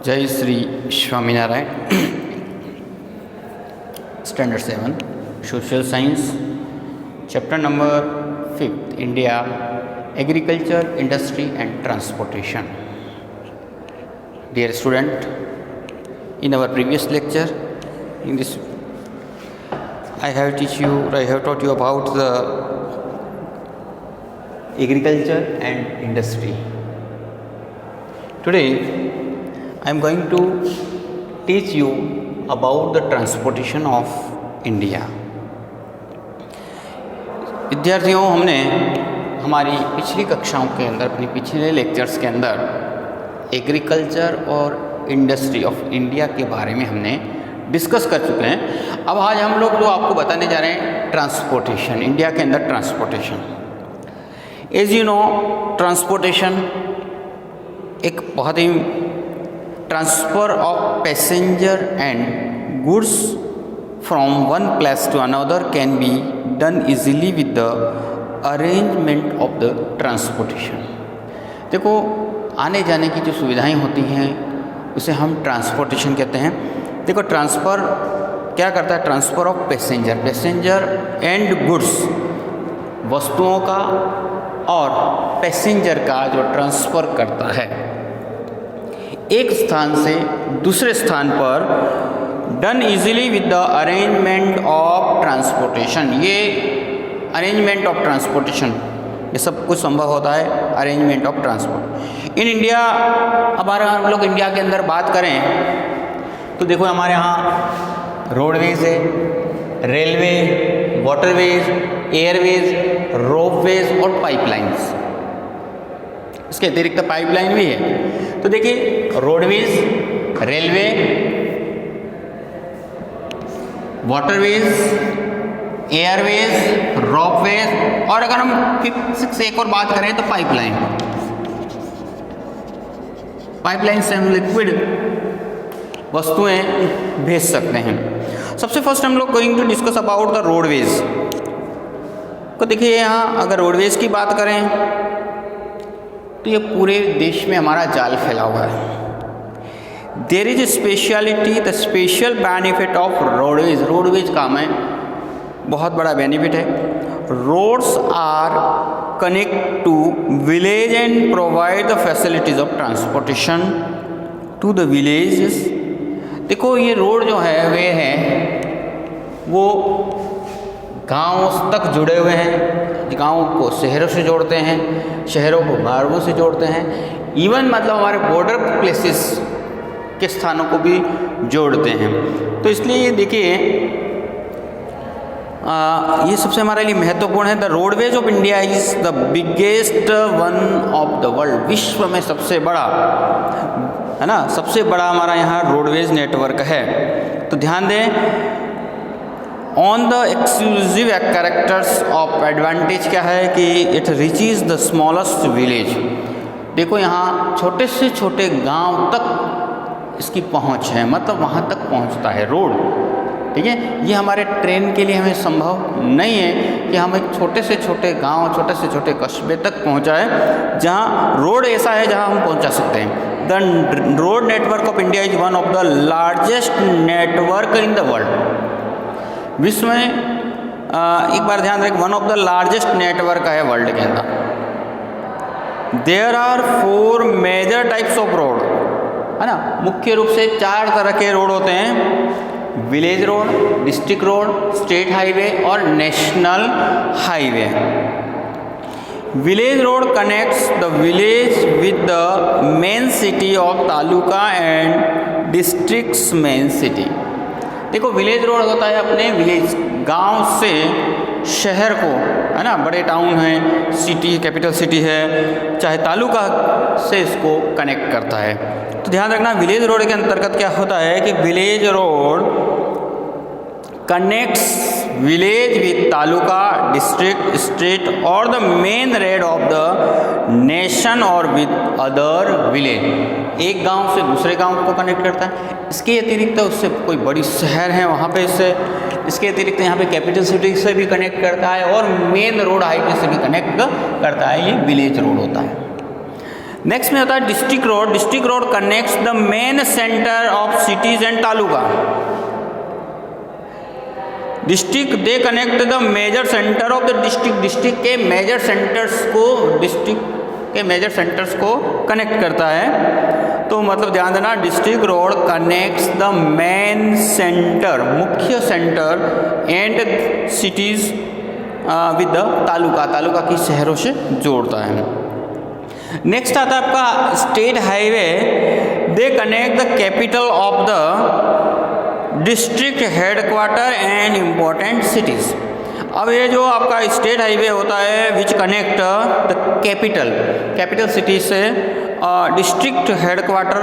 जय Shri Swaminarayan. Standard 7 social science, chapter number 5 India, agriculture, industry and transportation. Dear student, in our previous lecture, in this I have taught you about the agriculture and industry. Today I am going to teach you about the transportation of India. विद्यार्थियों, हमने हमारी पिछली कक्षाओं के अंदर, अपनी पिछले lectures के अंदर एग्रीकल्चर और इंडस्ट्री ऑफ इंडिया के बारे में हमने डिस्कस कर चुके हैं। अब आज हम लोग जो आपको बताने जा रहे हैं ट्रांसपोर्टेशन, इंडिया के अंदर transportation. As you know, transportation एक बहुत ही transfer of passenger and goods from one place to another can be done easily with the arrangement of the transportation. देखो, आने जाने की जो सुविधाएं होती हैं उसे हम ट्रांसपोर्टेशन कहते हैं। देखो, ट्रांसफ़र क्या करता है? Transfer of passenger and goods, वस्तुओं का और पैसेंजर का जो ट्रांसफ़र करता है एक स्थान से दूसरे स्थान पर, done easily with the arrangement of transportation. ये अरेंजमेंट ऑफ ट्रांसपोर्टेशन, ये सब कुछ संभव होता है arrangement of transport in India. अब हम लोग इंडिया के अंदर बात करें तो देखो, हमारे यहाँ रोडवेज है, रेलवे, वाटरवेज, एयरवेज, रोपवेज और पाइपलाइंस। इसके अतिरिक्त पाइपलाइन भी है। तो देखिए, roadways, railway, waterways, Airways, ropeways और अगर हम फिर से एक और बात करें तो पाइपलाइन से हम लिक्विड वस्तुएं भेज सकते हैं। सबसे फर्स्ट हम लोग going to discuss about the roadways. तो देखिए, यहाँ अगर रोडवेज की बात करें तो ये पूरे देश में हमारा जाल फैला हुआ है। There is speciality, the special benefit of roadways. Roadways का हमें बहुत बड़ा बेनिफिट है। Roads are connect to village and provide the facilities of transportation to the villages. देखो, ये रोड जो है वे हैं वो गाँव तक जुड़े हुए हैं। गाँव को शहरों से जोड़ते हैं, शहरों को गाँवों से जोड़ते हैं। इवन मतलब हमारे बॉर्डर प्लेसेस के स्थानों को भी जोड़ते हैं। तो इसलिए देखिए, ये सबसे हमारे लिए महत्वपूर्ण है। The roadways of India is the biggest one of the world. विश्व में सबसे बड़ा, है ना, सबसे बड़ा हमारा यहाँ रोडवेज नेटवर्क है। तो ध्यान दें, on the exclusive characters of advantage क्या है कि it reaches the smallest village. देखो, यहाँ छोटे से छोटे गांव तक इसकी पहुँच है, मतलब वहाँ तक पहुँचता है रोड। ठीक है, ये हमारे ट्रेन के लिए हमें संभव नहीं है कि हम एक छोटे से छोटे गांव, छोटे से छोटे कस्बे तक पहुँचाए जहाँ रोड ऐसा है जहाँ हम पहुँचा सकते हैं। The road network of India is one of the largest network in the world. विश्व में एक बार ध्यान रखें, one of the largest network है वर्ल्ड के अंदर। There are 4 major types of road, है ना। मुख्य रूप से 4 तरह के रोड होते हैं: village road, district road, state highway और national highway. Village road connects the village with the main city of taluka and districts main city. देखो, विलेज रोड होता है अपने विलेज, गांव से शहर को, है ना, बड़े टाउन हैं, सिटी, कैपिटल सिटी है, चाहे तालुका से इसको कनेक्ट करता है। तो ध्यान रखना, विलेज रोड के अंतर्गत क्या होता है कि village road connects village with taluka, district, state और the main road of the nation और विद अदर विलेज। एक गांव से दूसरे गांव को कनेक्ट करता है। इसके अतिरिक्त उससे कोई बड़ी शहर है वहाँ पे इसके अतिरिक्त यहाँ पे कैपिटल सिटी से भी कनेक्ट करता है और मेन रोड हाईवे से भी कनेक्ट करता है। ये विलेज रोड होता है। नेक्स्ट में होता है district road. District road connects the main center of cities and taluka. District they connect the major center of the district. District के मेजर सेंटर्स को कनेक्ट करता है। तो मतलब ध्यान देना, district road connects the main center, मुख्य center and cities with the taluka, taluka की शहरों से जोड़ता है। नेक्स्ट आता है आपका state highway. They connect the capital of the district headquarter and important cities. अब ये जो आपका स्टेट हाईवे होता है which connect the capital city से डिस्ट्रिक्ट हेडक्वार्टर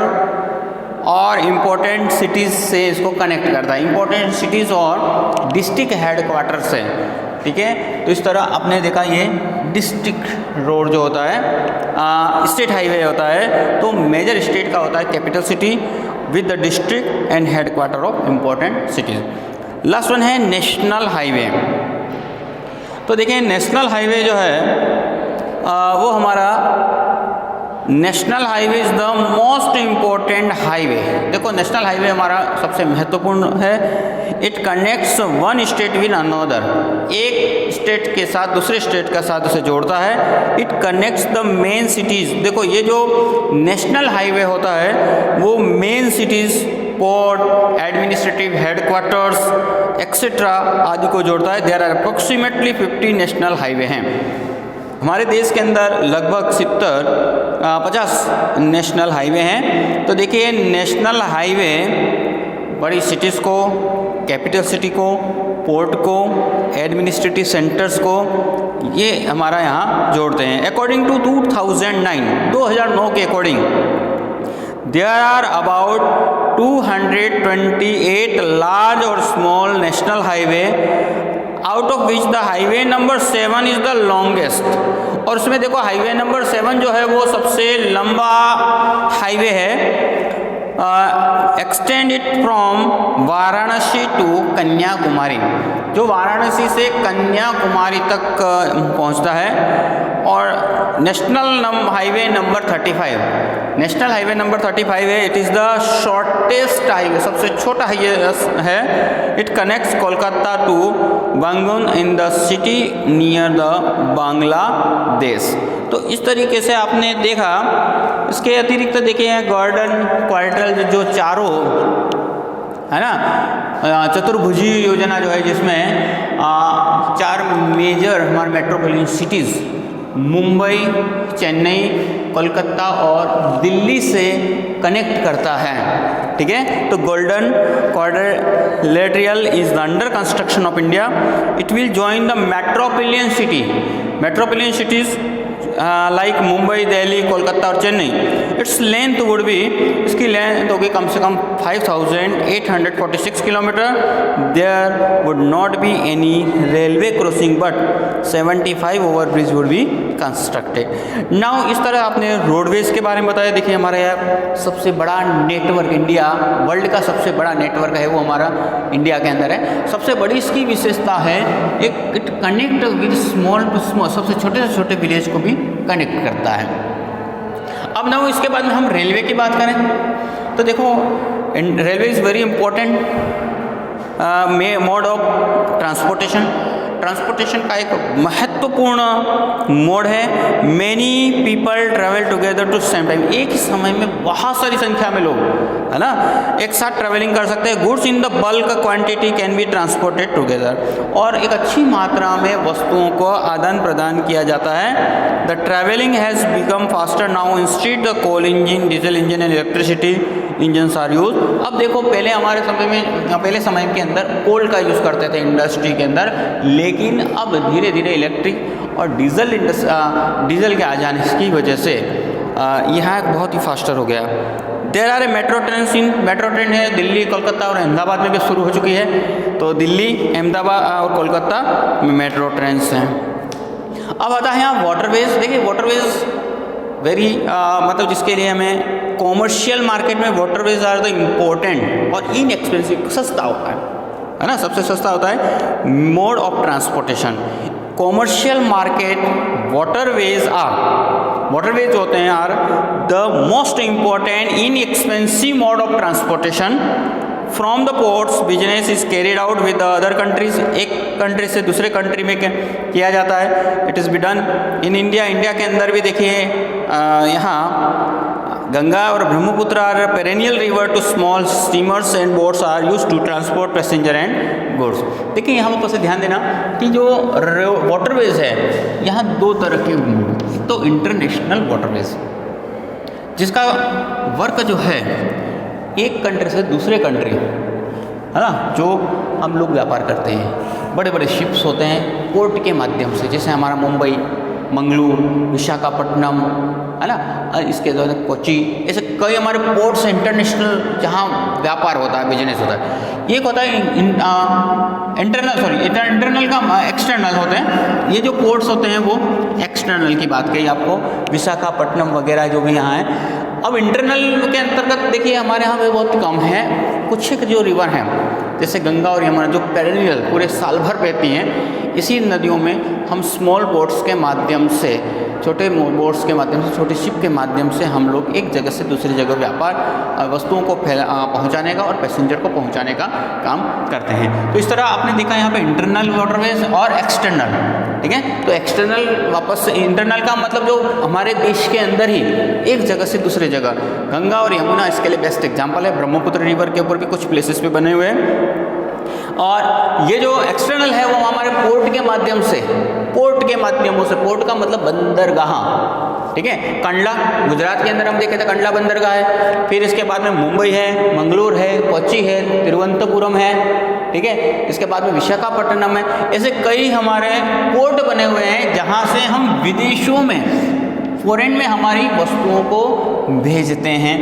और इम्पोर्टेंट सिटीज़ से इसको कनेक्ट करता है, इम्पोर्टेंट सिटीज़ और डिस्ट्रिक्ट हेडक्वार्टर से। ठीक है, तो इस तरह आपने देखा ये डिस्ट्रिक्ट रोड जो होता है स्टेट हाईवे होता है, तो मेजर स्टेट का होता है capital city with the district and headquarter of important cities. Last one है नेशनल हाईवे। तो देखिए नेशनल हाईवे जो है वो हमारा national highway is the most important highway. देखो नेशनल हाईवे हमारा सबसे महत्वपूर्ण है। It connects one state with another, एक स्टेट के साथ दूसरे स्टेट का साथ उसे जोड़ता है। It connects the main cities. देखो ये जो नेशनल हाईवे होता है वो main cities, port, administrative headquarters etcetera आदि को जोड़ता है। There are approximately 50 national highway हैं। हमारे देश के अंदर लगभग 50 नेशनल हाईवे हैं। तो देखिए नेशनल हाईवे बड़ी सिटीज़ को, कैपिटल सिटी को, पोर्ट को, एडमिनिस्ट्रेटिव सेंटर्स को ये हमारा यहाँ जोड़ते हैं। अकॉर्डिंग टू 2009 के according there are about 228 large और small national highway, out of which the highway number 7 is the longest. और उसमें देखो हाईवे नंबर 7 जो है वो सबसे लंबा हाईवे है। Extend it from Varanasi to Kanyakumari, जो वाराणसी से कन्याकुमारी तक पहुंचता है। और national highway number 35, national highway number 35 है। It is the shortest highway, सबसे छोटा हाईवे है। It connects Kolkata to Bangaon in the city near the Bangladesh. तो इस तरीके से आपने देखा। इसके अतिरिक्त देखिए गार्डन क्वार्टर जो चारों है ना, चतुर्भुजी योजना जो है जिसमें 4 मेजर हमारे मेट्रोपॉलिटन सिटीज़ मुंबई, चेन्नई, कोलकाता और दिल्ली से कनेक्ट करता है। ठीक है, तो golden quadrilateral is under construction of India. It will join the metropolitan cities like Mumbai, Delhi, Kolkata और Chennai. Its length would be, इसकी लेंथ होगी कम से कम 5846 kilometre. There would not be any railway crossing but 75 overbridge would be constructed. Now इस तरह आपने roadways के बारे में बताया। देखिए हमारे यहाँ सबसे बड़ा नेटवर्क इंडिया, वर्ल्ड का सबसे बड़ा नेटवर्क है वो हमारा इंडिया के अंदर है। सबसे बड़ी इसकी विशेषता है एक it connect with small to small, सबसे छोटे से छोटे विलेज को भी कनेक्ट करता है। अब ना इसके बाद में हम रेलवे की बात करें तो देखो railway is very important mode of transportation का एक महत्वपूर्ण मोड है। Many people travel together to same time, एक ही समय में बहुत सारी संख्या में लोग है ना एक साथ ट्रैवलिंग कर सकते हैं। Goods in the bulk quantity can be transported together, और एक अच्छी मात्रा में वस्तुओं को आदान प्रदान किया जाता है। The travelling has become faster now instead the coal engine, diesel engine and electricity engine are use. अब देखो पहले हमारे पहले समय के अंदर कोल का यूज़ करते थे इंडस्ट्री के अंदर, लेकिन अब धीरे धीरे इलेक्ट्रिक और डीजल के आ जाने की वजह से यहाँ बहुत ही फास्टर हो गया। There are a metro train है दिल्ली, कोलकाता और अहमदाबाद में भी शुरू हो चुकी है। तो दिल्ली, अहमदाबाद और कोलकाता में मेट्रो ट्रेन हैं। अब आता है यहाँ वाटरवेज। देखिए वाटरवेज वेरी मतलब जिसके लिए हमें कॉमर्शियल मार्केट में वाटरवेज आर द इम्पोर्टेंट और इनएक्सपेंसिव, सस्ता होता है ना, सबसे सस्ता होता है mode of transportation. Commercial market waterways are waterways होते हैं are the most important inexpensive mode of transportation from the ports. Business is carried out with the other countries, एक कंट्री से दूसरे कंट्री में किया जाता है। It is be done in India, India के अंदर भी देखिए यहाँ गंगा और Brahmaputra are perennial river to small steamers and boats are use to transport passenger and goods. देखिए यहाँ पर से ध्यान देना कि जो वाटरवेज है यहाँ दो तरह के, तो इंटरनेशनल वाटरवेज जिसका वर्क जो है एक कंट्री से दूसरे कंट्री, है ना, जो हम लोग व्यापार करते हैं, बड़े बड़े शिप्स होते हैं पोर्ट के माध्यम से, जैसे हमारा मुंबई, मंगलुरु, विशाखापट्टनम, है ना, इसके द्वारा कोची, ऐसे कई हमारे पोर्ट्स इंटरनेशनल जहाँ व्यापार होता है, बिजनेस होता है। एक होता है इंटरनल का एक्सटर्नल होते हैं। ये जो पोर्ट्स होते हैं वो एक्सटर्नल की बात कही आपको, विशाखापट्टनम वगैरह जो भी यहाँ है। अब इंटरनल के अंतर्गत देखिए हमारे यहाँ पे बहुत कम है, कुछ एक जो रिवर हैं जैसे गंगा और यमुना जो पेरेनियल पूरे साल भर बहती हैं, इसी नदियों में हम स्मॉल बोट्स के माध्यम से, छोटे बोट्स के माध्यम से, छोटे शिप के माध्यम से हम लोग एक जगह से दूसरी जगह व्यापार वस्तुओं को पहुंचाने का और पैसेंजर को पहुंचाने का काम करते हैं। तो इस तरह आपने देखा यहाँ पे इंटरनल वाटरवेज और एक्सटर्नल, ठीक है। तो एक्सटर्नल वापस से, इंटरनल का मतलब जो हमारे देश के अंदर ही एक जगह से दूसरे जगह, गंगा और यमुना इसके लिए बेस्ट एग्जाम्पल है। ब्रह्मपुत्र रिवर के ऊपर भी कुछ प्लेसेस पे बने हुए हैं। और ये जो एक्सटर्नल है वो हमारे पोर्ट के माध्यम से, पोर्ट के माध्यमों से, पोर्ट का मतलब बंदरगाह, ठीक है। कंडला गुजरात के अंदर हम देखे थे, कंडला बंदरगाह है। फिर इसके बाद में मुंबई है, मंगलुरु है, कोच्चि है, तिरुवनंतपुरम है, ठीक है। इसके बाद में विशाखापट्टनम है। ऐसे कई हमारे पोर्ट बने हुए हैं जहाँ से हम विदेशों में, फॉरेन में हमारी वस्तुओं को भेजते हैं।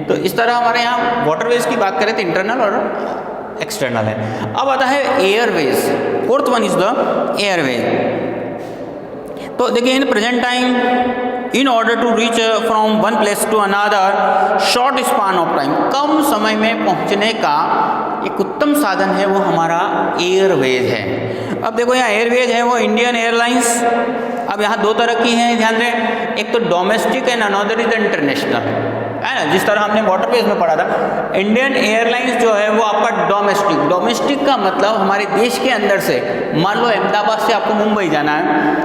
तो इस तरह हमारे यहाँ वाटरवेज की बात करें तो इंटरनल और एक्सटर्नल है। अब आता है airways, fourth one is the airways. तो देखिए in present time in order to reach from one place to another short span of time, कम समय में पहुंचने का एक उत्तम साधन है वो हमारा एयरवेज है। अब देखो यहाँ एयरवेज है वो इंडियन एयरलाइंस। अब यहाँ दो तरह की हैं, ध्यान दें, एक तो domestic and another is international, है ना। जिस तरह हमने वाटरवेज में पढ़ा था, इंडियन एयरलाइंस जो है वो आपका डोमेस्टिक, डोमेस्टिक का मतलब हमारे देश के अंदर से, मान लो अहमदाबाद से आपको मुंबई जाना है,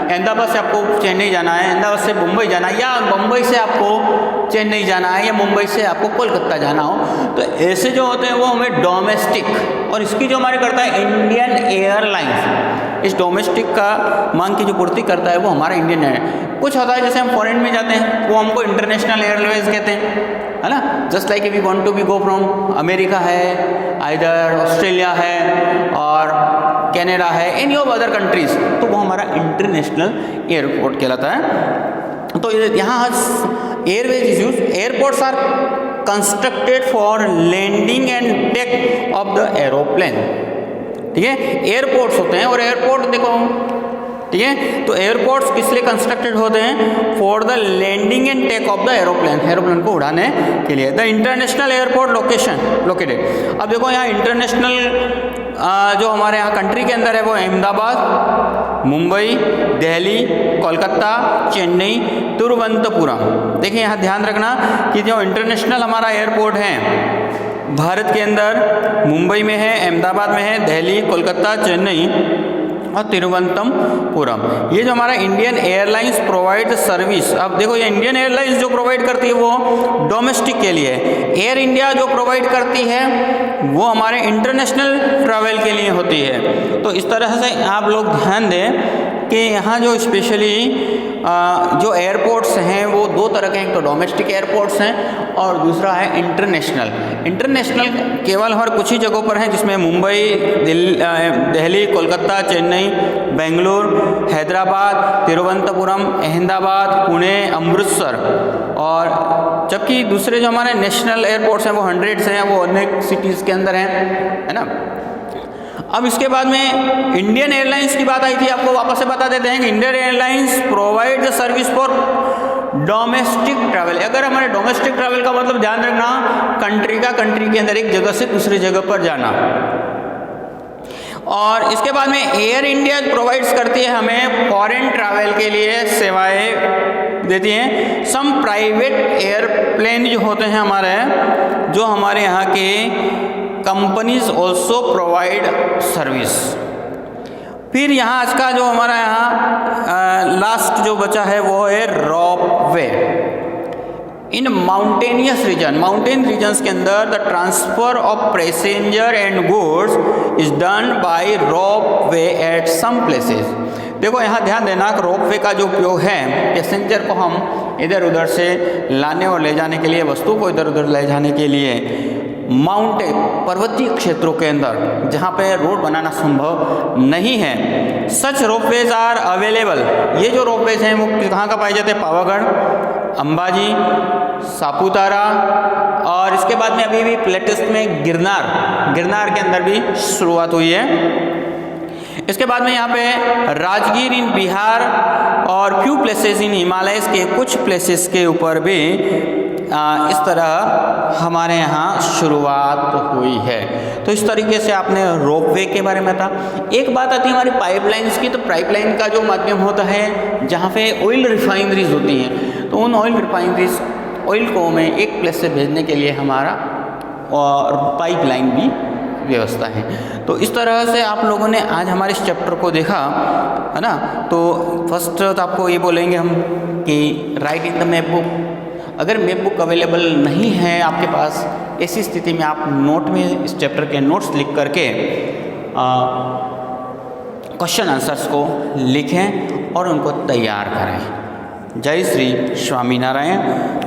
अहमदाबाद से आपको चेन्नई जाना है, अहमदाबाद से मुंबई जाना है, या मुंबई से आपको चेन्नई जाना है, या मुंबई से आपको कोलकाता जाना हो, तो ऐसे जो होते हैं वो हमें डोमेस्टिक, और इसकी जो हमारे करता है इंडियन एयरलाइंस, इस डोमेस्टिक का मांग की जो पूर्ति करता है वो हमारा इंडियन है। कुछ होता है जैसे हम फॉरेन में जाते हैं वो हमको इंटरनेशनल एयरवेज कहते हैं, है ना। Just like we want to be go from America है, इधर ऑस्ट्रेलिया है और कनाडा है, एनी ऑफ अदर कंट्रीज, तो वो हमारा इंटरनेशनल एयरपोर्ट कहलाता है। तो यहाँ airways is use, airports are constructed for landing and take off the aeroplane, ठीक है। एयरपोर्ट्स होते हैं और एयरपोर्ट देखो, ठीक है, तो एयरपोर्ट्स किस लिए कंस्ट्रक्टेड होते हैं? For the landing and take off the aeroplane, aeroplane को उड़ाने के लिए। द इंटरनेशनल एयरपोर्ट लोकेटेड, अब देखो यहाँ इंटरनेशनल जो हमारे यहाँ कंट्री के अंदर है वो अहमदाबाद, मुंबई, दिल्ली, कोलकाता, चेन्नई, तिरुवनंतपुरम। देखिए यहाँ ध्यान रखना कि जो इंटरनेशनल हमारा एयरपोर्ट है भारत के अंदर मुंबई में है, अहमदाबाद में है, दिल्ली, कोलकाता, चेन्नई और तिरुवनंतपुरम। ये जो हमारा इंडियन एयरलाइंस प्रोवाइड सर्विस, अब देखो ये इंडियन एयरलाइंस जो प्रोवाइड करती है वो डोमेस्टिक के लिए, एयर इंडिया जो प्रोवाइड करती है वो हमारे इंटरनेशनल ट्रैवल के लिए होती है। तो इस तरह से आप लोग ध्यान दें कि यहाँ जो स्पेशली जो एयरपोर्ट्स हैं वो दो तरह के हैं, एक तो डोमेस्टिक एयरपोर्ट्स हैं और दूसरा है इंटरनेशनल। इंटरनेशनल केवल हमारे कुछ ही जगहों पर हैं जिसमें मुंबई, दिल्ली, कोलकाता, चेन्नई, बेंगलुरु, हैदराबाद, तिरुवनंतपुरम, अहमदाबाद, पुणे, अमृतसर, और जबकि दूसरे जो हमारे नेशनल एयरपोर्ट्स हैं वो हंड्रेड्स हैं, वो अनेक सिटीज़ के अंदर हैं, है ना। अब इसके बाद में इंडियन एयरलाइंस की बात आई थी, आपको वापस से बता देते हैं कि Indian airlines provide the service for domestic travel. अगर हमारे डोमेस्टिक ट्रैवल का मतलब ध्यान रखना कंट्री के अंदर एक जगह से दूसरी जगह पर जाना। और इसके बाद में एयर इंडिया प्रोवाइड्स करती है हमें फॉरेन ट्रैवल के लिए सेवाएं देती हैं। सम प्राइवेट एयरप्लेन जो होते हैं हमारे, जो हमारे यहाँ के कंपनीज ऑल्सो प्रोवाइड सर्विस। फिर यहाँ आज का जो हमारा यहाँ लास्ट जो बचा है वो है ropeway. In mountainous region, mountain regions के अंदर the transfer of passenger and goods is done by ropeway at some places. देखो यहाँ ध्यान देना, रोपवे का जो उपयोग है, पैसेंजर को हम इधर उधर से लाने और ले जाने के लिए, वस्तु को इधर उधर ले जाने के लिए माउंटेन पर्वतीय क्षेत्रों के अंदर जहाँ पे रोड बनाना संभव नहीं है, सच रोपवेज आर अवेलेबल। ये जो रोपवेज हैं वो कहाँ का पाए जाते हैं? पावागढ़, अंबाजी, सापुतारा, और इसके बाद में अभी भी लेटेस्ट में गिरनार के अंदर भी शुरुआत हुई है। इसके बाद में यहाँ पे राजगीर इन बिहार और फ्यू प्लेसेस इन हिमालयस के कुछ प्लेसेस के ऊपर भी इस तरह हमारे यहाँ शुरुआत हुई है। तो इस तरीके से आपने रोपवे के बारे में था। एक बात आती है हमारी पाइपलाइंस की, तो पाइपलाइन का जो माध्यम होता है जहाँ पे ऑयल रिफाइनरीज होती हैं, तो उन ऑयल रिफाइनरीज ऑयल को हमें एक प्लेस से भेजने के लिए हमारा और पाइपलाइन भी व्यवस्था है। तो इस तरह से आप लोगों ने आज हमारे इस चैप्टर को देखा है ना। तो फर्स्ट तो आपको ये बोलेंगे हम कि right in the map book. अगर मैप बुक अवेलेबल नहीं है आपके पास, ऐसी स्थिति में आप नोट में इस चैप्टर के नोट्स लिख करके क्वेश्चन आंसर्स को लिखें और उनको तैयार करें। जय श्री स्वामीनारायण।